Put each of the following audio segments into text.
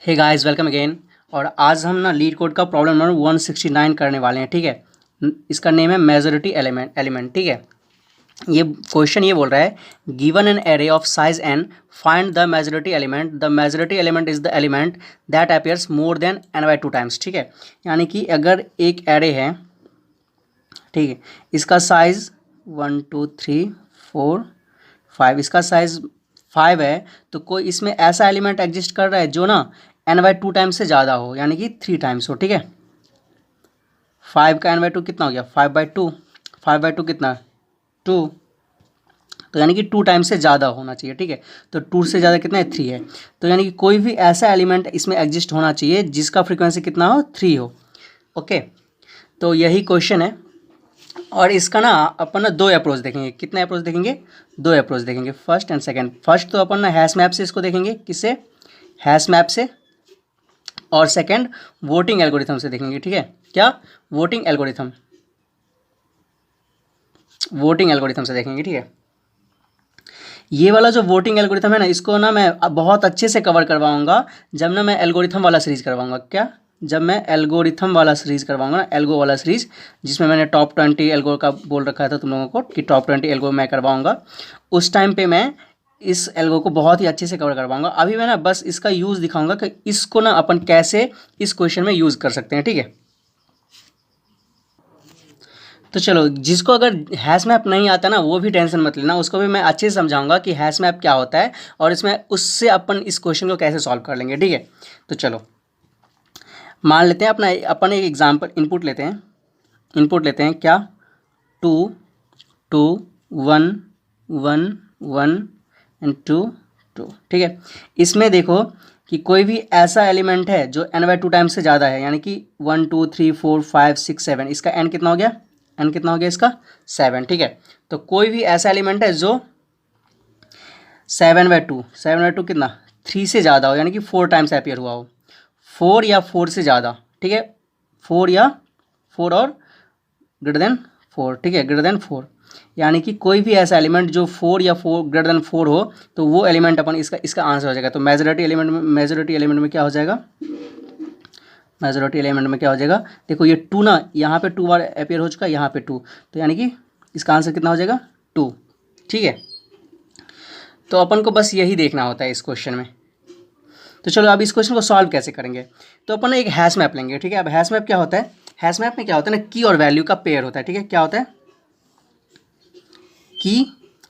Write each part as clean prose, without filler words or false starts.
Hey guys welcome again. और आज हम ना लीड कोड का प्रॉब्लम नंबर 169 करने वाले हैं। ठीक है, इसका नेम है मेजॉरिटी एलिमेंट। ठीक है, ये क्वेश्चन ये बोल रहा है given an array of size N find the majority element. The majority element is the element that appears more than n/2 times. ठीक है, यानी कि अगर एक एरे है, ठीक है, इसका साइज 1 2 3 4 5, इसका साइज 5 है, तो कोई इसमें ऐसा एलिमेंट एग्जिस्ट कर रहा है जो ना n/2 टाइम्स से ज़्यादा हो, यानी कि 3 टाइम्स हो। ठीक है, 5 का n/2 कितना हो गया? 5/2। 5/2 कितना? 2। तो यानी कि 2 टाइम्स से ज़्यादा होना चाहिए। ठीक है, तो 2 से ज़्यादा कितना है? 3 है। तो यानी कि कोई भी ऐसा एलिमेंट इसमें एग्जिस्ट होना चाहिए जिसका फ्रीक्वेंसी कितना हो? 3 हो। ओके, तो यही क्वेश्चन है। और इसका ना अपन ना दो अप्रोच देखेंगे। कितने अप्रोच देखेंगे? दो अप्रोच देखेंगे, फर्स्ट एंड सेकंड। फर्स्ट तो अपन ना हैश मैप से इसको देखेंगे। किससे? हैश मैप से। और सेकंड वोटिंग एल्गोरिथम से देखेंगे। ठीक है, क्या? वोटिंग एल्गोरिथम से देखेंगे। ठीक है, ये वाला जो वोटिंग एल्गोरिथम है ना, इसको ना मैं बहुत अच्छे से कवर करवाऊंगा जब ना मैं एल्गोरिथम वाला सीरीज करवाऊंगा। क्या? जब मैं एल्गोरिथम वाला सीरीज करवाऊंगा ना, एल्गो वाला सीरीज, जिसमें मैंने टॉप 20 एल्गो का बोल रखा था तुम लोगों को कि टॉप 20 एल्गो मैं करवाऊंगा, उस टाइम पे मैं इस एल्गो को बहुत ही अच्छे से कवर करवाऊंगा। अभी मैं ना बस इसका यूज़ दिखाऊंगा कि इसको ना अपन कैसे इस क्वेश्चन में यूज़ कर सकते हैं। ठीक है, तो चलो, जिसको अगर हैश मैप नहीं आता ना वो भी टेंशन मत लेना, उसको भी मैं अच्छे से समझाऊंगा कि हैश मैप क्या होता है और इसमें उससे अपन इस क्वेश्चन को कैसे सॉल्व कर लेंगे। ठीक है, तो चलो मान लेते हैं अपन एक एग्जांपल इनपुट लेते हैं क्या? 2 2 1 1 1 एंड 2 2। ठीक है, इसमें देखो कि कोई भी ऐसा एलिमेंट है जो n/2 टाइम्स से ज़्यादा है, यानी कि 1 2 3 4 5 6 7, इसका n कितना हो गया? n कितना हो गया इसका? 7। ठीक है, तो कोई भी ऐसा एलिमेंट है जो 7/2 कितना? 3 से ज़्यादा हो, यानी कि 4 टाइम्स अपीयर हुआ हो, 4 या 4 से ज़्यादा। ठीक है, 4 या 4 और ग्रेटर देन 4। ठीक है, ग्रेटर देन 4, यानी कि कोई भी ऐसा एलिमेंट जो 4 या 4 ग्रेटर देन 4 हो, तो वो एलिमेंट अपन इसका आंसर हो जाएगा। तो मेजॉरिटी एलिमेंट में क्या हो जाएगा? मेजॉरिटी एलिमेंट में क्या हो जाएगा? देखो ये 2 ना, यहाँ पे 2 बार अपीयर हो चुका है, यहाँ पे 2, तो यानी कि इसका आंसर कितना हो जाएगा? 2। ठीक है, तो अपन को बस यही देखना होता है इस क्वेश्चन में। तो चलो अब इस क्वेश्चन को सॉल्व कैसे करेंगे? तो अपन एक हैश मैप लेंगे। ठीक है, अब हैश मैप क्या होता है? हैश मैप में क्या होता है ना, की और वैल्यू का पेयर होता है। ठीक है, क्या होता है? की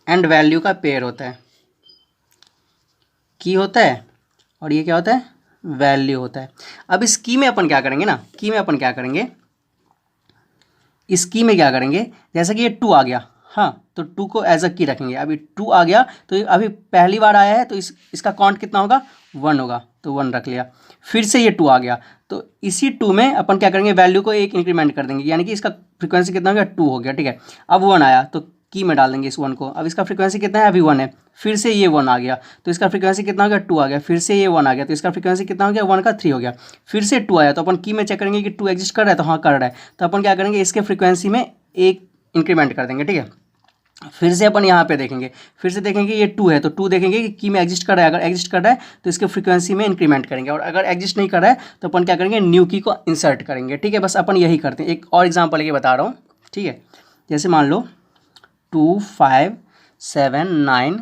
एंड वैल्यू का पेयर होता है। की होता है और ये क्या होता है? वैल्यू होता है। अब इस की में अपन क्या करेंगे ना, की में अपन क्या करेंगे, इस की में क्या करेंगे, जैसे कि ये 2 आ गया, हाँ, तो 2 को एज अ की रखेंगे। अभी 2 आ गया तो अभी पहली बार आया है, तो इसका काउंट कितना होगा? 1 होगा, तो 1 रख लिया। फिर से ये 2 आ गया, तो इसी 2 में अपन क्या करेंगे, वैल्यू को एक इंक्रीमेंट कर देंगे, यानी कि इसका फ्रीक्वेंसी कितना हो गया? 2 हो गया। ठीक है, अब 1 आया तो की में डाल देंगे इस 1 को। अब इसका फ्रीक्वेंसी कितना है? अभी 1 है। फिर से ये 1 आ गया तो इसका फ्रीक्वेंसी कितना हो गया? 2 आ गया। फिर से ये 1 आ गया तो इसका फ्रीक्वेंसी कितना हो गया? 1 का 3 हो गया। फिर से 2 आया तो अपन की में चेक करेंगे कि 2 एग्जिस्ट कर रहा है, तो हाँ कर रहा है, तो अपन क्या करेंगे, इसके फ्रीक्वेंसी में एक इंक्रीमेंट कर देंगे। ठीक है, फिर से अपन यहाँ पे देखेंगे, फिर से देखेंगे ये 2 है, तो 2 देखेंगे कि की में एग्जिस्ट कर रहा है। अगर एग्जिस्ट कर रहा है तो इसके फ्रीक्वेंसी में इंक्रीमेंट करेंगे, और अगर एग्जिस्ट नहीं कर रहा है तो अपन क्या करेंगे, न्यू की को इंसर्ट करेंगे। ठीक है, बस अपन यही करते हैं। एक और एग्जांपल लेके बता रहा हूँ। ठीक है, जैसे मान लो 2 5 7 9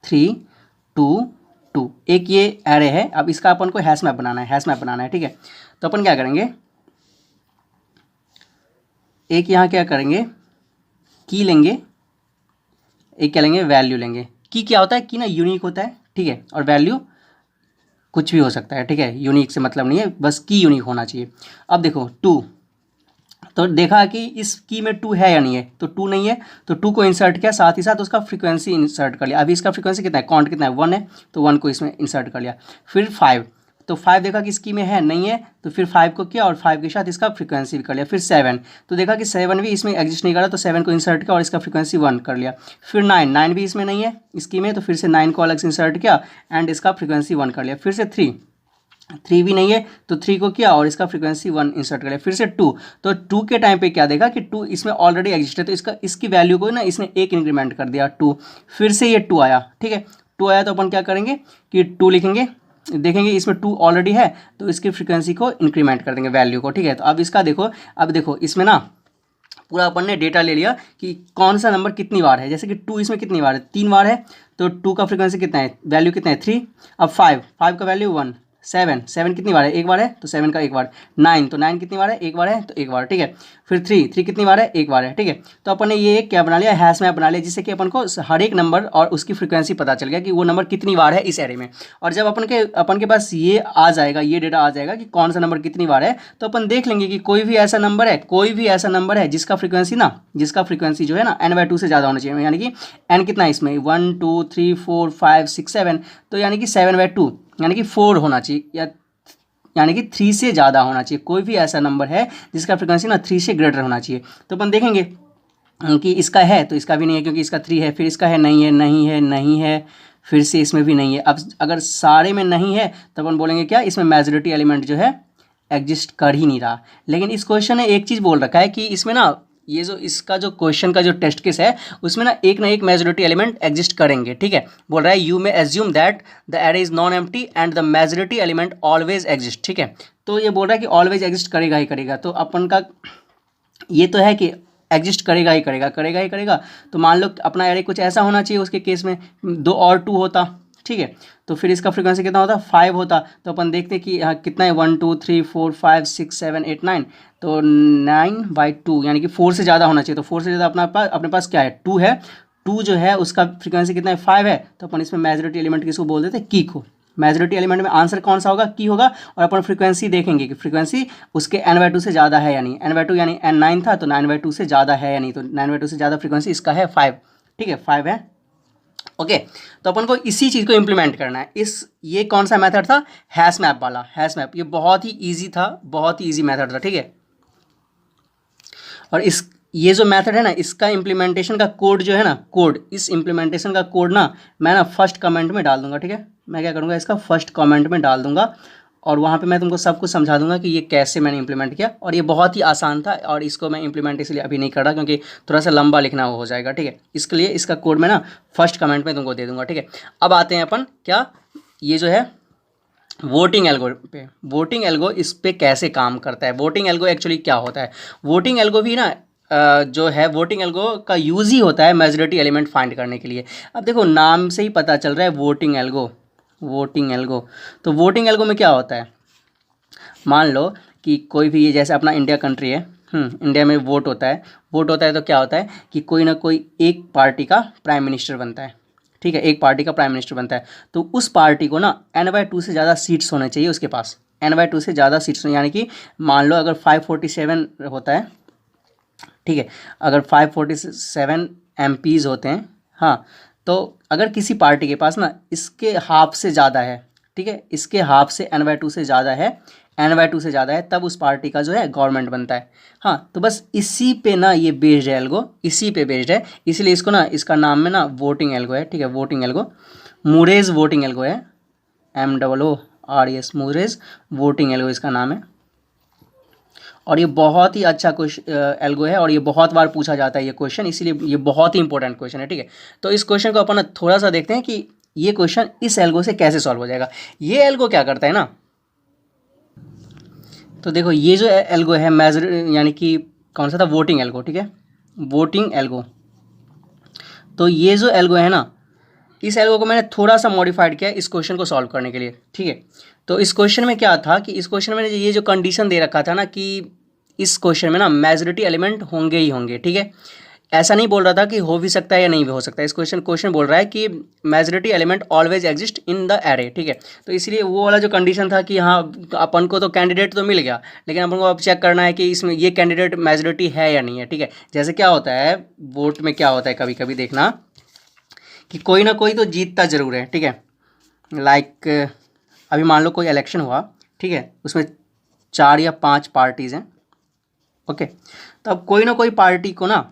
3 2 2, एक ये एरे है। अब इसका अपन को हैश मैप बनाना है। ठीक है, तो अपन क्या करेंगे, एक यहाँ क्या करेंगे, की लेंगे, एक क्या लेंगे, वैल्यू लेंगे। की क्या होता है? की ना यूनिक होता है। ठीक है, और वैल्यू कुछ भी हो सकता है। ठीक है, यूनिक से मतलब नहीं है, बस की यूनिक होना चाहिए। अब देखो 2, तो देखा कि इस की में 2 है या नहीं है, तो 2 नहीं है, तो 2 को इंसर्ट किया, साथ ही साथ उसका फ्रीक्वेंसी इंसर्ट कर लिया। अभी इसका फ्रीक्वेंसी कितना है, काउंट कितना है, 1 है, तो 1 को इसमें इंसर्ट कर लिया। फिर 5, तो 5 देखा कि इसकी में है नहीं है, तो फिर 5 को किया और 5 के साथ इसका फ्रीक्वेंसी भी कर लिया। फिर 7, तो देखा कि 7 भी इसमें एग्जिस्ट नहीं कर रहा, तो 7 को इंसर्ट किया और इसका फ्रीक्वेंसी 1 कर लिया। फिर 9 भी इसमें नहीं है इसकी में, तो फिर से 9 को अलग से इंसर्ट किया एंड इसका फ्रीक्वेंसी 1 कर लिया। फिर से 3 भी नहीं है, तो 3 को किया और इसका फ्रीक्वेंसी 1 इंसर्ट कर लिया। फिर से 2, तो 2 के टाइम पे क्या देखा कि 2 इसमें ऑलरेडी एग्जिस्ट है, तो इसकी वैल्यू को ना इसने एक इंक्रीमेंट कर दिया, 2। फिर से ये 2 आया। ठीक है, 2 आया तो अपन क्या करेंगे कि 2 लिखेंगे, देखेंगे इसमें 2 ऑलरेडी है, तो इसकी फ्रीक्वेंसी को इंक्रीमेंट कर देंगे वैल्यू को, ठीक है। तो अब इसका देखो, अब देखो इसमें ना पूरा अपन ने डेटा ले लिया कि कौन सा नंबर कितनी बार है। जैसे कि 2 इसमें कितनी बार है, 3 बार है, तो 2 का फ्रीक्वेंसी कितना है, वैल्यू कितना है 3। अब 5 का वैल्यू 1, 7 कितनी बार है, एक बार है, तो 7 का एक बार। 9 तो 9 कितनी बार है, एक बार है, तो एक बार, ठीक है। फिर 3 कितनी बार है, एक बार है, ठीक है। तो अपन ने ये क्या बना लिया, हैश मैप बना लिया, जिससे कि अपन को हर एक नंबर और उसकी फ्रीक्वेंसी पता चल गया कि वो नंबर कितनी बार है इस एरे में। और जब अपन के पास ये आ जाएगा, ये डेटा आ जाएगा कि कौन सा नंबर कितनी बार है, तो अपन देख लेंगे कि कोई भी ऐसा नंबर है जिसका फ्रीक्वेंसी जो है ना n/2 से ज़्यादा होना चाहिए। यानी कि n कितना है इसमें, 1 2 3 4 5 6 7, तो यानी कि 7/2 यानी कि 4 होना चाहिए, यानी कि 3 से ज़्यादा होना चाहिए। कोई भी ऐसा नंबर है जिसका फ्रीक्वेंसी ना 3 से ग्रेटर होना चाहिए। तो अपन देखेंगे कि इसका है, तो इसका भी नहीं है क्योंकि इसका 3 है, फिर इसका है, नहीं है, नहीं है, नहीं है, फिर से इसमें भी नहीं है। अब अगर सारे में नहीं है तो अपन बोलेंगे क्या, इसमें मेजॉरिटी एलिमेंट जो है एग्जिस्ट कर ही नहीं रहा। लेकिन इस क्वेश्चन ने एक चीज़ बोल रखा है कि इसमें ना ये जो इसका जो क्वेश्चन का जो टेस्ट केस है उसमें ना एक मेजॉरिटी एलिमेंट एग्जिस्ट करेंगे, ठीक है। बोल रहा है you may assume that the array is non empty and the majority element always exist, ठीक है। तो ये बोल रहा है कि ऑलवेज एग्जिस्ट करेगा ही करेगा। तो अपन का ये तो है कि एग्जिस्ट करेगा ही करेगा। तो मान लो अपना एरे कुछ ऐसा होना चाहिए, उसके केस में 2 और 2 होता, ठीक है। तो फिर इसका फ्रीक्वेंसी कितना होता, 5 होता। तो अपन देखते कि यहाँ कितना है, 1 2 3 4 5 6 7 8 9, तो 9/2 यानी कि 4 से ज़्यादा होना चाहिए। तो 4 से ज़्यादा अपने पास क्या है, 2 है। 2 जो है उसका फ्रीक्वेंसी कितना है, 5 है। तो अपन इसमें मेजॉरिटी एलिमेंट किसको बोल देते हैं, की को। मेजॉरिटी एलिमेंट में आंसर कौन सा होगा, की होगा। और अपन फ्रीक्वेंसी देखेंगे कि फ्रीक्वेंसी उसके n/2 से ज़्यादा है या नहीं। n/2 यानी n9 था, तो 9/2 से ज़्यादा है या नहीं। तो 9/2 से ज़्यादा फ्रीक्वेंसी इसका है 5, ठीक है, 5 है, ओके। तो अपन को इसी चीज़ को इम्प्लीमेंट करना है। ये कौन सा मेथड था, हैश मैप वाला। हैश मैप ये बहुत ही ईजी था, बहुत ही ईजी मेथड था, ठीक है। और ये जो मेथड है ना, इसका इम्प्लीमेंटेशन का कोड जो है ना, इस इम्प्लीमेंटेशन का कोड ना मैं ना फर्स्ट कमेंट में डाल दूंगा, ठीक है। मैं क्या करूँगा, इसका फर्स्ट कमेंट में डाल दूंगा और वहाँ पे मैं तुमको सब कुछ समझा दूंगा कि ये कैसे मैंने इंप्लीमेंट किया। और ये बहुत ही आसान था और इसको मैं इंप्लीमेंट इसलिए अभी नहीं कर रहा क्योंकि थोड़ा सा लंबा लिखना हो जाएगा, ठीक है। इसके लिए इसका कोड मैं ना फर्स्ट कमेंट में तुमको दे दूंगा, ठीक है। अब आते हैं अपन क्या, ये जो है वोटिंग एल्गो पे। वोटिंग एल्गो इस पे कैसे काम करता है, वोटिंग एल्गो एक्चुअली क्या होता है। वोटिंग एल्गो भी ना जो है वोटिंग एल्गो का यूज़ ही होता है मेजॉरिटी एलिमेंट फाइंड करने के लिए। अब देखो नाम से ही पता चल रहा है वोटिंग एल्गो। तो वोटिंग एल्गो में क्या होता है, मान लो कि कोई भी, ये जैसे अपना इंडिया कंट्री है, इंडिया में वोट होता है तो क्या होता है कि कोई ना कोई एक पार्टी का प्राइम मिनिस्टर बनता है, ठीक है। एक पार्टी का प्राइम मिनिस्टर बनता है तो उस पार्टी को ना n/2 से ज़्यादा सीट्स होने चाहिए उसके पास। n/2 से ज़्यादा सीट्स, यानी कि मान लो अगर 547 होता है, ठीक है, अगर 547 MPs होते हैं, हाँ, तो अगर किसी पार्टी के पास ना इसके हाफ से ज़्यादा है, ठीक है, इसके हाफ से n/2 से ज़्यादा है, तब उस पार्टी का जो है गवर्नमेंट बनता है। हाँ, तो बस इसी पे ना ये बेस्ड है एल्गो, इसी पे बेस्ड है, इसलिए इसको ना, इसका नाम में ना वोटिंग एल्गो है, ठीक है। वोटिंग एल्गो, मूरेज वोटिंग एल्गो है, MOORES, मूरेज वोटिंग एल्गो इसका नाम है। और ये बहुत ही अच्छा एल्गो है और ये बहुत बार पूछा जाता है ये क्वेश्चन, इसीलिए ये बहुत ही इंपॉर्टेंट क्वेश्चन है, ठीक है। तो इस क्वेश्चन को अपन थोड़ा सा देखते हैं कि ये क्वेश्चन इस एल्गो से कैसे सॉल्व हो जाएगा। ये एल्गो क्या करता है ना, तो देखो ये जो एल्गो है मेजर, यानी कि कौन सा था, वोटिंग एल्गो, ठीक है, वोटिंग एल्गो। तो ये जो एल्गो है ना, इस एल्गो को मैंने थोड़ा सा मॉडिफाइड किया इस क्वेश्चन को सॉल्व करने के लिए, ठीक है। तो इस क्वेश्चन में क्या था कि इस क्वेश्चन में ये जो कंडीशन दे रखा था ना कि इस क्वेश्चन में ना मेजॉरिटी एलिमेंट होंगे ही होंगे, ठीक है। ऐसा नहीं बोल रहा था कि हो भी सकता है या नहीं भी हो सकता है। इस क्वेश्चन बोल रहा है कि majority element always exist in the array, ठीक है। तो इसलिए वो वाला जो कंडीशन था कि हाँ अपन को तो कैंडिडेट तो मिल गया, लेकिन अपन को अब चेक करना है कि इसमें ये कैंडिडेट मेजॉरिटी है या नहीं है, ठीक है। जैसे क्या होता है वोट में, क्या होता है कभी कभी देखना कि कोई ना कोई तो जीतता ज़रूर है, ठीक है। लाइक अभी मान लो कोई इलेक्शन हुआ, ठीक है, उसमें 4 या 5 पार्टीज़ हैं, ओके। तो अब कोई ना कोई पार्टी को ना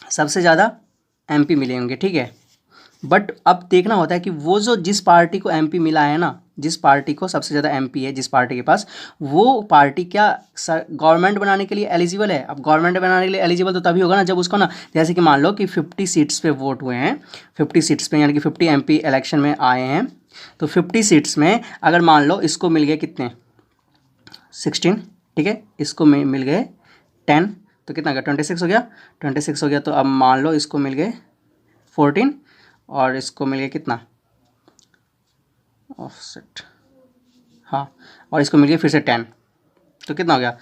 सबसे ज़्यादा MP मिले होंगे, ठीक है। बट अब देखना होता है कि वो जो जिस पार्टी को MP मिला है ना, जिस पार्टी को सबसे ज़्यादा MP है, जिस पार्टी के पास, वो पार्टी क्या गवर्नमेंट बनाने के लिए एलिजिबल है। अब गवर्नमेंट बनाने के लिए एलिजिबल तो तभी होगा ना जब उसको ना, जैसे कि मान लो कि 50 सीट्स पे वोट हुए हैं, 50 सीट्स पे, यानी कि 50 MP इलेक्शन में आए हैं, तो 50 सीट्स में अगर मान लो इसको मिल गए कितने 16, ठीक है, इसको मिल गए 10, तो कितना गया 26 हो गया, 26 हो गया। तो अब मान लो इसको मिल गए 14 और इसको मिल गया कितना ऑफसेट, हाँ, और इसको मिल गया फिर से 10, तो कितना हो गया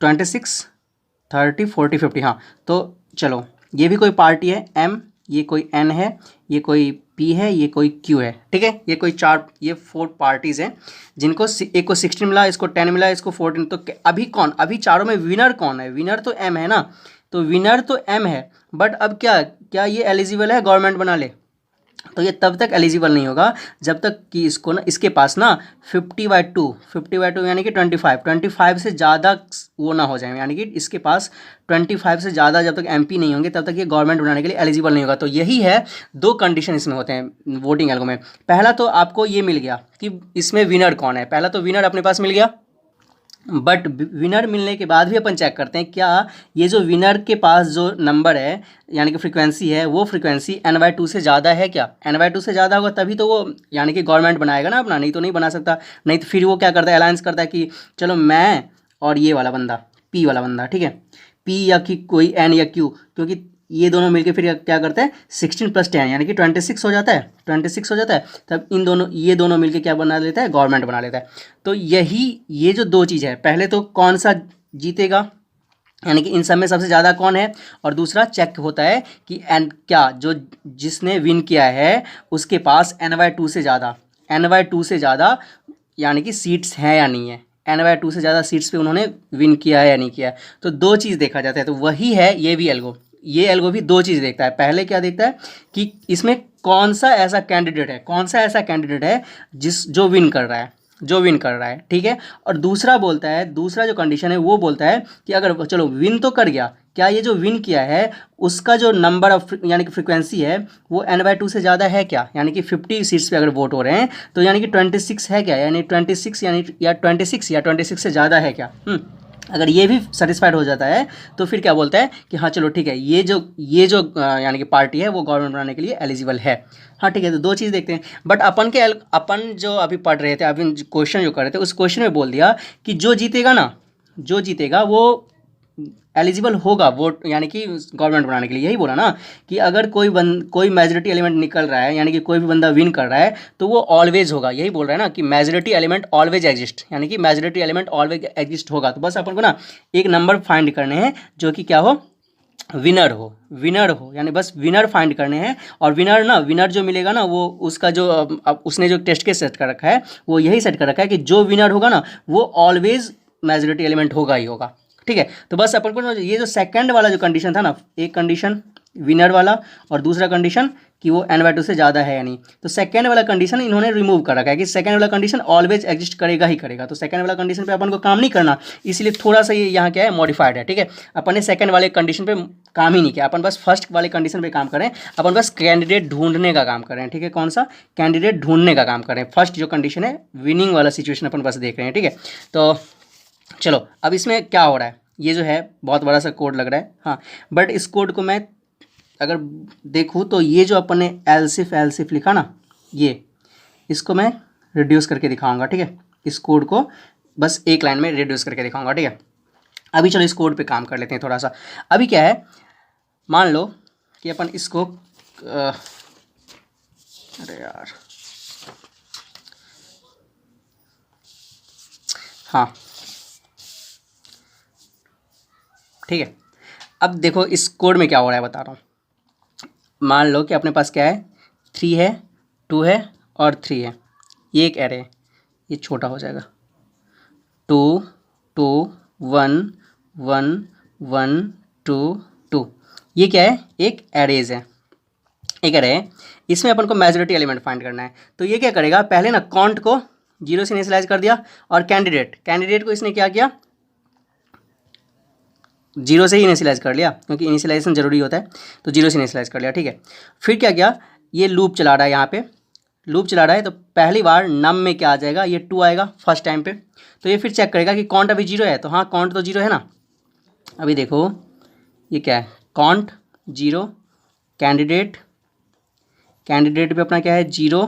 26, 30, 40, 50। हाँ, तो चलो ये भी कोई पार्टी है M, ये कोई N है, ये कोई P है, ये कोई Q है, ठीक है, ये कोई ये 4 पार्टीज़ हैं जिनको एक को 16 मिला, इसको 10 मिला, इसको 14। तो अभी कौन, अभी चारों में विनर कौन है? विनर तो M है ना, तो विनर तो M है, बट अब क्या ये एलिजिबल है गवर्नमेंट बना ले? तो ये तब तक एलिजिबल नहीं होगा जब तक कि इसको ना, इसके पास ना 50/2 यानी कि 25 से ज़्यादा वो ना हो जाए, यानी कि इसके पास 25 से ज़्यादा जब तक MP नहीं होंगे तब तक ये गवर्नमेंट बनाने के लिए एलिजिबल नहीं होगा। तो यही है, 2 कंडीशन इसमें होते हैं वोटिंग एल्गो में। पहला तो आपको ये मिल गया कि इसमें विनर कौन है, पहला तो विनर अपने पास मिल गया, बट विनर मिलने के बाद भी अपन चेक करते हैं क्या ये जो विनर के पास जो नंबर है यानी कि फ्रीक्वेंसी है, वो फ्रीक्वेंसी n/2 से ज़्यादा है क्या? n/2 से ज़्यादा होगा तभी तो वो यानी कि गवर्नमेंट बनाएगा ना अपना, नहीं तो नहीं बना सकता। नहीं तो फिर वो क्या करता है, अलायंस करता है कि चलो मैं और ये वाला बंदा P वाला बंदा, ठीक है, P या कि कोई N या Q, क्योंकि ये दोनों मिलके फिर क्या करते हैं 16 + 10 यानी कि 26 हो जाता है, 26 हो जाता है। तब ये दोनों मिलके क्या बना लेता है, गवर्नमेंट बना लेता है। तो ये जो 2 चीज़ है, पहले तो कौन सा जीतेगा यानी कि इन सब में सबसे ज़्यादा कौन है, और दूसरा चेक होता है कि क्या जो जिसने विन किया है उसके पास n/2 से ज़्यादा यानी कि सीट्स हैं या नहीं है, n/2 से ज़्यादा सीट्स पे उन्होंने विन किया है या नहीं किया है। तो 2 चीज़ देखा जाता है। तो वही है ये एल्गो भी 2 चीज़ देखता है। पहले क्या देखता है कि इसमें कौन सा ऐसा कैंडिडेट है जो विन कर रहा है, ठीक है। और दूसरा जो कंडीशन है वो बोलता है कि अगर चलो विन तो कर गया, क्या ये जो विन किया है उसका जो नंबर ऑफ यानी कि फ्रीक्वेंसी है वो n/2 से ज़्यादा है क्या, यानी कि 50 सीट्स पे अगर वोट हो रहे हैं तो यानी कि 26 है क्या, यानी 26 या 26 से ज़्यादा है क्या। अगर ये भी सेटिस्फाइड हो जाता है तो फिर क्या बोलता है कि हाँ चलो ठीक है, ये जो यानी कि पार्टी है वो गवर्नमेंट बनाने के लिए एलिजिबल है। हाँ ठीक है, तो 2 चीज़ देखते हैं। बट अपन जो अभी पढ़ रहे थे, अभी क्वेश्चन जो कर रहे थे उस क्वेश्चन में बोल दिया कि जो जीतेगा वो एलिजिबल होगा वोट यानी कि गवर्नमेंट बनाने के लिए। यही बोला ना कि अगर कोई मेजॉरिटी एलिमेंट निकल रहा है यानी कि कोई भी बंदा विन कर रहा है तो वो ऑलवेज होगा। यही बोल रहा है ना कि मेजॉरिटी एलिमेंट ऑलवेज एग्जिस्ट, यानी कि मेजॉरिटी एलिमेंट ऑलवेज एग्जिस्ट होगा। तो बस अपन को ना एक नंबर फाइंड करने हैं जो कि क्या हो, विनर हो यानी बस विनर फाइंड करने हैं। और विनर जो मिलेगा ना वो उसका जो अब उसने जो टेस्ट केस सेट कर रखा है वो यही सेट कर रखा है कि जो विनर होगा ना वो ऑलवेज मेजॉरिटी एलिमेंट होगा ही होगा, ठीक है। तो बस अपन को ये जो सेकंड वाला जो कंडीशन था ना, एक कंडीशन विनर वाला और दूसरा कंडीशन कि वो n/2 से ज़्यादा है या नहीं, तो सेकंड वाला कंडीशन इन्होंने रिमूव कर रखा है कि सेकंड वाला कंडीशन ऑलवेज एग्जिस्ट करेगा ही करेगा। तो सेकंड वाला कंडीशन पे अपन को काम नहीं करना, इसलिए थोड़ा सा ये यहाँ क्या है मॉडिफाइड है, ठीक है। अपन ने सेकंड वाले कंडीशन पे काम ही नहीं किया, अपन बस फर्स्ट वाले कंडीशन पे काम करें। अपन बस कैंडिडेट ढूंढने का काम करें, ठीक है। कौन सा कैंडिडेट ढूंढने का काम करें, फर्स्ट जो कंडीशन है विनिंग वाला सिचुएशन अपन बस देख रहे हैं, ठीक है। तो चलो अब इसमें क्या हो रहा है, ये जो है बहुत बड़ा सा कोड लग रहा है, हाँ, बट इस कोड को मैं अगर देखूँ तो ये जो अपन ने एलसिफ लिखा ना, ये इसको मैं रिड्यूस करके दिखाऊंगा, ठीक है। इस कोड को बस एक लाइन में रिड्यूस करके दिखाऊंगा, ठीक है। अभी चलो इस कोड पे काम कर लेते हैं थोड़ा सा। अभी क्या है, मान लो कि अपन इसको अरे यार, हाँ ठीक है। अब देखो इस कोड में क्या हो रहा है बता रहा हूँ। मान लो कि अपने पास क्या है, 3 है, 2 है और 3 है, ये एक एरे है, ये छोटा हो जाएगा, 2 2 1 1 1 2 2, ये क्या है, एक एरेज है, एक एरे है। इसमें अपन को मेजॉरिटी एलिमेंट फाइंड करना है। तो ये क्या करेगा, पहले ना काउंट को 0 से इनिशियलाइज कर दिया और कैंडिडेट को इसने क्या किया, 0 से ही इनिशियलाइज कर लिया क्योंकि इनिशियलाइजेशन जरूरी होता है, तो 0 से इनिशियलाइज कर लिया, ठीक है। फिर क्या किया, ये लूप चला रहा है, यहाँ पे लूप चला रहा है, तो पहली बार नम में क्या आ जाएगा, ये 2 आएगा फर्स्ट टाइम पे। तो ये फिर चेक करेगा कि काउंट अभी 0 है, तो हाँ काउंट तो 0 है ना। अभी देखो ये क्या है, काउंट 0, कैंडिडेट पे अपना क्या है 0,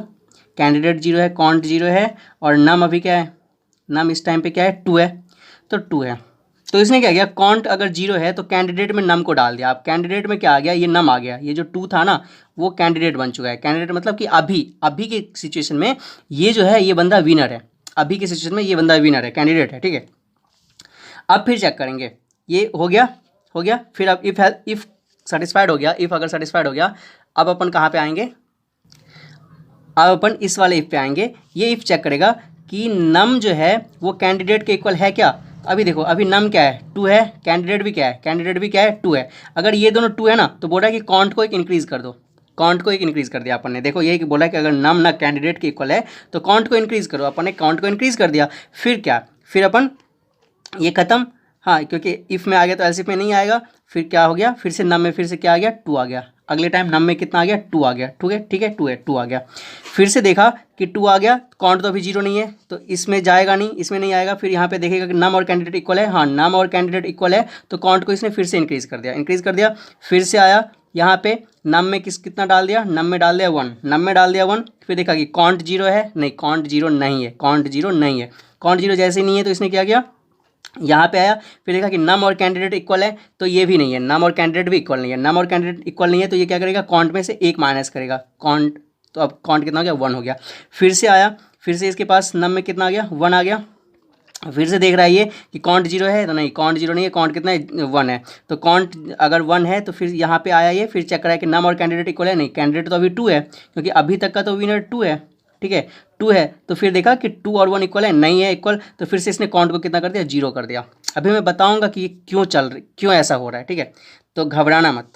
कैंडिडेट 0 है, कॉन्ट 0 है, और नम अभी क्या है, नम इस टाइम पे क्या है 2 है, तो 2 है। तो इसने क्या किया, कॉन्ट अगर 0 है तो कैंडिडेट में नम को डाल दिया। अब कैंडिडेट में क्या आ गया, ये नम आ गया, ये जो 2 था ना वो कैंडिडेट बन चुका है। कैंडिडेट मतलब कि अभी के सिचुएशन में ये जो है ये बंदा विनर है, अभी के सिचुएशन में ये बंदा विनर है, कैंडिडेट है, ठीक है। अब फिर चेक करेंगे, ये हो गया। फिर अब इफ़ सेटिस्फाइड हो गया, इफ़ अगर सेटिस्फाइड हो गया, अब अपन कहाँ पे आएंगे, अब अपन इस वाले इफ़ पे आएंगे। ये इफ़ चेक करेगा कि नम जो है वो कैंडिडेट के इक्वल है क्या। अभी देखो, अभी नम क्या है 2 है, कैंडिडेट भी क्या है, कैंडिडेट भी क्या है 2 है। अगर ये दोनों 2 है ना तो बोला कि कॉन्ट को एक इंक्रीज़ कर दो, कॉन्ट को एक इंक्रीज़ कर दिया अपन ने। देखो यही बोला कि अगर नम ना कैंडिडेट के इक्वल है तो कॉन्ट को इंक्रीज़ करो, अपन ने कॉन्ट को इंक्रीज़ कर दिया। फिर क्या, फिर अपन ये खत्म, हाँ क्योंकि इफ़ में आ गया तो एल्स इफ में नहीं आएगा। फिर क्या हो गया, फिर से नम में फिर से क्या आ गया 2 आ गया। अगले टाइम नम में कितना आ गया 2 आ गया, ठीक है 2 है, 2 आ गया। फिर से देखा कि 2 आ गया, कॉन्ट तो अभी 0 नहीं है तो इसमें जाएगा नहीं, इसमें नहीं आएगा। फिर यहाँ पे देखेगा कि नम और कैंडिडेट इक्वल है, हाँ नम और कैंडिडेट इक्वल है, तो कॉन्ट को इसने फिर से इंक्रीज़ कर दिया। फिर से आया यहाँ पे नम में कितना डाल दिया, नम में डाल दिया 1, नम में डाल दिया 1। फिर देखा कि कॉन्ट 0 है, नहीं कॉन्ट 0 नहीं है, कॉन्ट 0 नहीं है। कॉन्ट 0 जैसे नहीं है तो इसने क्या किया, यहाँ पे आया, फिर देखा कि नम और कैंडिडेट इक्वल है, तो ये भी नहीं है, नम और कैंडिडेट भी इक्वल नहीं है। नम और कैंडिडेट इक्वल नहीं है तो ये क्या करेगा, कॉन्ट में से 1 माइनस करेगा, कॉन्ट, तो अब कॉन्ट कितना हो गया 1 हो गया। फिर से आया, फिर से इसके पास नम में कितना आ गया 1 आ गया। फिर से देख रहा है ये कि कॉन्ट 0 है, तो नहीं कॉन्ट 0 नहीं है, कॉन्ट कितना है 1 है। तो कॉन्ट अगर 1 है तो फिर यहाँ पे आया ये, फिर चेक करा है कि नम और कैंडिडेट इक्वल है, नहीं कैंडिडेट तो अभी 2 है क्योंकि अभी तक का तो विनर 2 है, ठीक है 2 है। तो फिर देखा कि 2 और 1 इक्वल है, नहीं है इक्वल, तो फिर से इसने कॉन्ट को कितना कर दिया 0 कर दिया। अभी मैं बताऊंगा कि ये क्यों ऐसा हो रहा है, ठीक है, तो घबराना मत।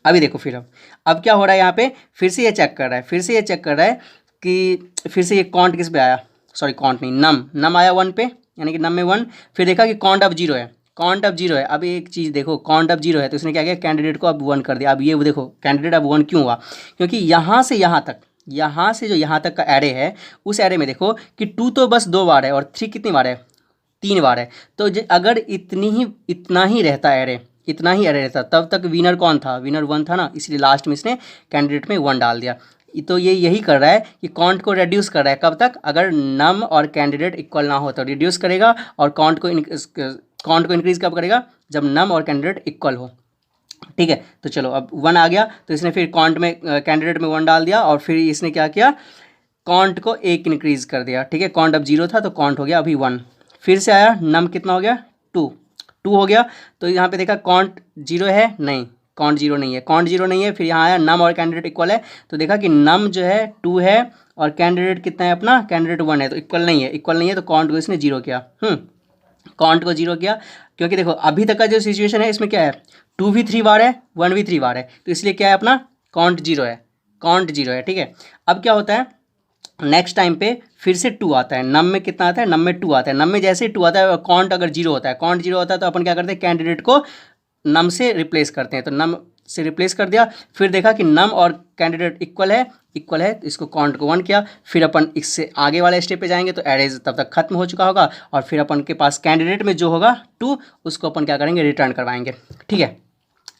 अभी देखो फिर अब क्या हो रहा है, यहाँ पे फिर से ये चेक कर रहा है, कि फिर से ये कॉन्ट किस पे आया, सॉरी कॉन्ट नहीं, नम आया 1 पे, यानी कि नम में 1। फिर देखा कि कॉन्ट अब 0 है, अब एक चीज़ देखो, कॉन्ट अब 0 है तो इसने क्या किया, कैंडिडेट को अब 1 कर दिया। अब ये देखो कैंडिडेट अब 1 क्यों हुआ, क्योंकि यहाँ से जो यहाँ तक का एरे है, उस एरे में देखो कि 2 तो बस 2 बार है और 3 कितनी बार है, 3 बार है। तो अगर इतना ही रहता तब तक विनर कौन था, विनर 1 था ना, इसलिए लास्ट में इसने कैंडिडेट में 1 डाल दिया। तो ये यही कर रहा है कि कॉन्ट को रिड्यूस कर रहा है, कब तक, अगर नम और कैंडिडेट इक्वल ना हो तो रिड्यूस करेगा, और कॉन्ट को इंक्रीज कब करेगा, जब नम और कैंडिडेट इक्वल हो, ठीक है। तो चलो अब 1 आ गया तो इसने फिर कॉन्ट में कैंडिडेट में 1 डाल दिया, और फिर इसने क्या किया, कॉन्ट को 1 इंक्रीज कर दिया, ठीक है। कॉन्ट अब 0 था तो कॉन्ट हो गया अभी 1। फिर से आया, नम कितना हो गया 2 हो गया। तो यहाँ पे देखा कॉन्ट 0 है, नहीं कॉन्ट 0 नहीं है। फिर यहाँ आया नम और कैंडिडेट इक्वल है, तो देखा कि नम जो है 2 है और कैंडिडेट कितना है अपना, कैंडिडेट 1 है, तो इक्वल नहीं है, तो कॉन्ट को इसने 0 किया, कॉन्ट को 0 किया। क्योंकि देखो अभी तक का जो सिचुएशन है इसमें क्या है, 2 भी 3 बार है, 1 भी 3 बार है, तो इसलिए क्या है अपना कॉन्ट 0 है, ठीक है। अब क्या होता है, नेक्स्ट टाइम पे फिर से 2 आता है, नम में कितना आता है, नम में 2 आता है। नम में जैसे ही 2 आता है और कॉन्ट अगर 0 होता है, तो अपन क्या करते हैं, कैंडिडेट को नम से रिप्लेस करते हैं, तो नम से रिप्लेस कर दिया। फिर देखा कि नम और कैंडिडेट इक्वल है, तो इसको कॉन्ट को 1 किया। फिर अपन इससे आगे वाले स्टेप पे जाएंगे तो एरेज तब तक खत्म हो चुका होगा, और फिर अपन के पास कैंडिडेट में जो होगा 2, उसको अपन क्या करेंगे, रिटर्न करवाएंगे, ठीक है।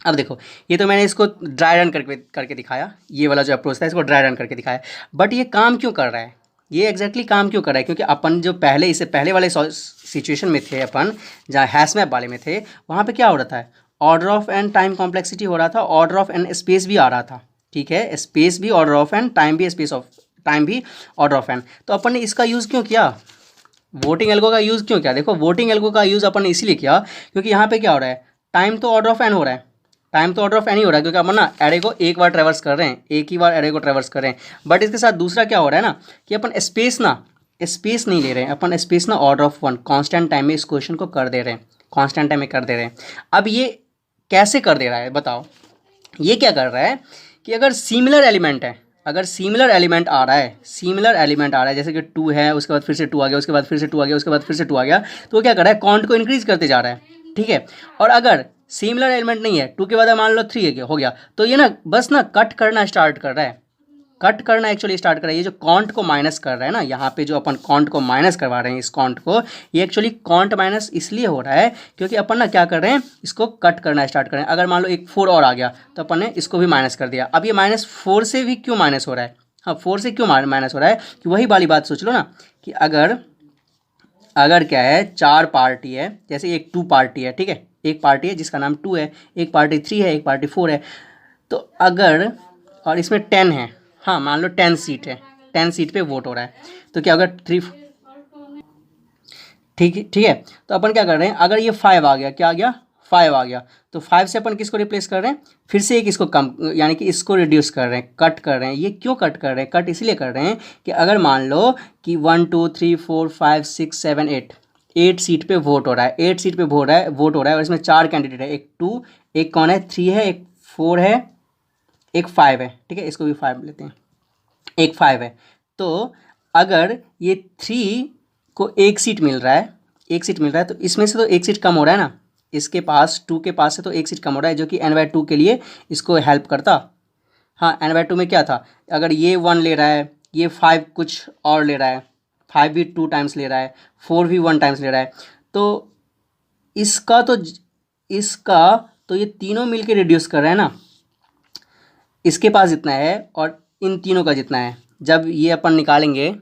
अब देखो ये तो मैंने इसको ड्राई रन करके दिखाया, ये वाला जो अप्रोच था इसको ड्राई रन करके दिखाया, बट ये काम क्यों कर रहा है, ये एग्जैक्टली काम क्यों कर रहा है, क्योंकि अपन जो इससे पहले वाले सिचुएशन में थे, अपन जहाँ हैश मैप वाले में थे, वहाँ पे क्या हो रहा था, order of N time complexity हो रहा था, ऑर्डर ऑफ एन स्पेस भी आ रहा था, ठीक है, स्पेस भी ऑर्डर ऑफ एन, टाइम भी ऑर्डर ऑफ एन। तो अपन ने इसका यूज़ क्यों किया, वोटिंग एल्गो का यूज़ क्यों किया। देखो वोटिंग एल्गो का यूज़ अपन ने इसलिए किया क्योंकि यहाँ पे क्या हो रहा है, टाइम तो ऑर्डर ऑफ एन हो रहा है, क्योंकि अपन ना एरे को एक बार ट्रेवर्स कर रहे हैं, एक ही बार एरे को ट्रेवर्स कर रहे हैं। बट इसके साथ दूसरा क्या हो रहा है ना, कि अपन स्पेस नहीं ले रहे हैं, अपन स्पेस ना ऑर्डर ऑफ 1 कांस्टेंट टाइम में इस क्वेश्चन को कर दे रहे हैं, अब ये कैसे कर दे रहा है बताओ, ये क्या कर रहा है कि अगर सिमिलर एलिमेंट आ रहा है, जैसे कि 2 है, उसके बाद फिर से 2 आ गया, उसके बाद फिर से 2 आ गया, उसके बाद फिर से 2 आ गया, तो वो क्या कर रहा है, काउंट को इंक्रीज करते जा रहा है, ठीक है। और अगर सिमिलर एलिमेंट नहीं है, 2 के बाद मान लो 3 हो गया, तो ये ना बस ना कट करना स्टार्ट कर रहा है, ये जो कॉन्ट को माइनस कर रहा है ना, यहाँ पे जो अपन कॉन्ट को माइनस करवा रहे हैं, इस कॉन्ट को, ये एक्चुअली कॉन्ट माइनस इसलिए हो रहा है क्योंकि अपन ना क्या कर रहे हैं, इसको कट करना स्टार्ट कर रहे हैं। अगर मान लो एक 4 और आ गया तो अपन ने इसको भी माइनस कर दिया। अब ये -4 से भी क्यों माइनस हो रहा है, हाँ 4 से क्यों माइनस हो रहा है कि वही वाली बात सोच लो ना कि अगर क्या है 4 पार्टी है, जैसे एक 2 पार्टी है, ठीक है, एक पार्टी है जिसका नाम 2 है, एक पार्टी 3 है, एक पार्टी 4 है, तो अगर और इसमें 10 है, हाँ मान लो 10 सीट है, 10 सीट पे वोट हो रहा है, तो क्या अगर 3 ठीक है, तो अपन क्या कर रहे हैं, अगर ये 5 आ गया, क्या आ गया 5 आ गया, तो 5 से अपन किसको रिप्लेस कर रहे हैं, फिर से एक इसको कम यानी कि इसको रिड्यूस कर रहे हैं, कट कर रहे हैं। ये क्यों कट कर रहे हैं, कट इसलिए कर रहे हैं कि अगर मान लो कि 1 2 3 4 5 6 7 8 सीट पे वोट हो रहा है, 8 सीट पे वोट हो रहा है और इसमें 4 कैंडिडेट है, एक 2, एक कौन है 3 है, एक 4 है, एक 5 है, ठीक है, इसको भी 5 लेते हैं, एक 5 है। तो अगर ये 3 को एक सीट मिल रहा है, एक सीट मिल रहा है, तो इसमें से तो एक सीट कम हो रहा है ना, इसके पास 2 के पास से तो एक सीट कम हो रहा है, जो कि n/2 के लिए इसको हेल्प करता। हाँ n/2 में क्या था, अगर ये 1 ले रहा है, ये 5 कुछ और ले रहा है, 5 भी 2 टाइम्स ले रहा है, 4 भी 1 टाइम्स ले रहा है, तो इसका तो ये तीनों मिल के रिड्यूस कर रहे हैं ना, इसके पास जितना है और इन तीनों का जितना है। जब ये अपन निकालेंगे,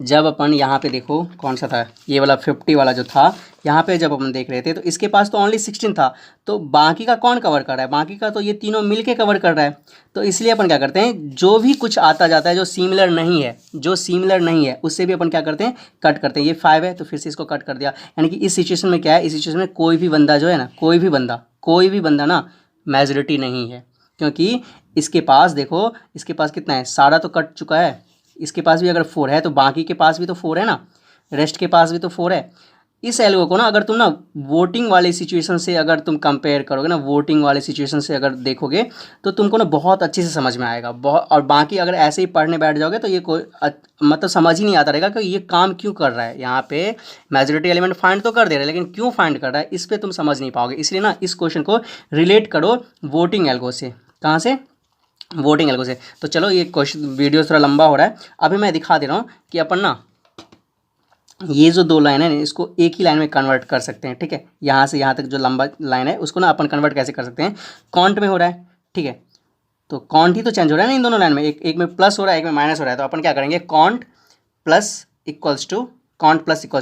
जब अपन यहाँ पे देखो कौन सा था, ये वाला 50 वाला जो था, यहाँ पे जब अपन देख रहे थे तो इसके पास तो ओनली 16 था, तो बाकी का कौन कवर कर रहा है, बाकी का तो ये तीनों मिल के कवर कर रहा है। तो इसलिए अपन क्या करते हैं, जो भी कुछ आता जाता है जो सिमिलर नहीं है उससे भी अपन क्या करते हैं, कट करते हैं। ये 5 है तो फिर से इसको कट कर दिया, यानी कि इस सिचुएशन में क्या है, इस सिचुएशन में कोई भी बंदा जो है ना, कोई भी बंदा ना मेजॉरिटी नहीं है, क्योंकि इसके पास देखो, इसके पास कितना है, सारा तो कट चुका है, इसके पास भी अगर 4 है तो बाकी के पास भी तो 4 है ना, रेस्ट के पास भी तो 4 है। इस एल्गो को ना अगर तुम ना वोटिंग वाले सिचुएशन से अगर तुम कंपेयर करोगे ना, वोटिंग वाले सिचुएशन से अगर देखोगे तो तुमको ना बहुत अच्छे से समझ में आएगा बहुत। और बाकी अगर ऐसे ही पढ़ने बैठ जाओगे तो ये कोई मतलब समझ ही नहीं आता रहेगा कि ये काम क्यों कर रहा है। यहाँ पे मेजॉरिटी एलिमेंट फाइंड तो कर दे रहा है, लेकिन क्यों फाइंड कर रहा है इस पर तुम समझ नहीं पाओगे। इसलिए ना इस क्वेश्चन को रिलेट करो वोटिंग एल्गो से। कहाँ से, वोटिंग एल्गो से। तो चलो ये क्वेश्चन वीडियो थोड़ा लंबा हो रहा है, अभी मैं दिखा दे रहा हूँ कि अपन ना ये जो 2 लाइन है इसको एक ही लाइन में कन्वर्ट कर सकते हैं, ठीक है। यहाँ से यहाँ तक जो लंबा लाइन है उसको ना अपन कन्वर्ट कैसे कर सकते हैं, कॉन्ट में हो रहा है, ठीक है, तो कॉन्ट ही तो चेंज हो रहा है ना इन दोनों लाइन में, एक में प्लस हो रहा है, एक में माइनस हो रहा है। तो अपन क्या करेंगे, count plus equals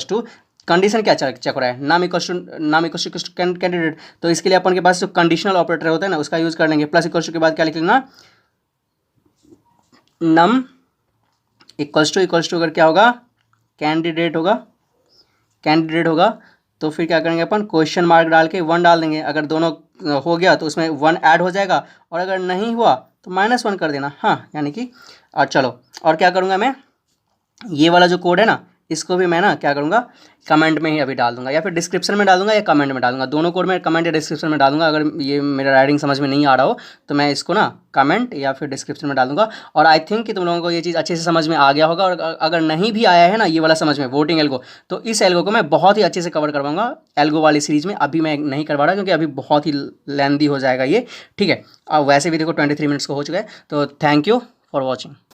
to condition क्या चेक हो रहा है, नाम इक्वल्स टू कैंडिडेट। तो इसके लिए अपन के पास जो कंडीशनल ऑपरेटर होता है ना उसका यूज़ कर लेंगे। प्लस इक्वल्स टू के बाद क्या लिख लेना, नम इक्वल्स टू अगर क्या होगा, कैंडिडेट होगा तो फिर क्या करेंगे अपन, क्वेश्चन मार्क डाल के 1 डाल देंगे। अगर दोनों हो गया तो उसमें 1 ऐड हो जाएगा, और अगर नहीं हुआ तो -1 कर देना। हाँ यानी कि और चलो, और क्या करूँगा मैं, ये वाला जो कोड है ना इसको भी मैं ना क्या करूँगा, कमेंट में ही अभी डाल दूंगा, या फिर डिस्क्रिप्शन में डाल दूंगा या कमेंट में डाल दूंगा। दोनों कोड में कमेंट या डिस्क्रिप्शन में डाल दूंगा। अगर ये मेरा राइटिंग समझ में नहीं आ रहा हो तो मैं इसको ना कमेंट या फिर डिस्क्रिप्शन में डाल दूंगा। और आई थिंक कि तुम लोगों को ये चीज़ अच्छे से समझ में आ गया होगा। और अगर नहीं भी आया है ना ये वाला समझ में, वोटिंग एल्गो, तो इस एल्गो को मैं बहुत ही अच्छे से कवर करवाऊंगा एल्गो वाली सीरीज़ में। अभी मैं नहीं करवा रहा क्योंकि अभी बहुत ही लेंदी हो जाएगा ये, ठीक है। अब वैसे भी देखो 23 मिनट्स को हो चुका है। तो थैंक यू फॉर वॉचिंग।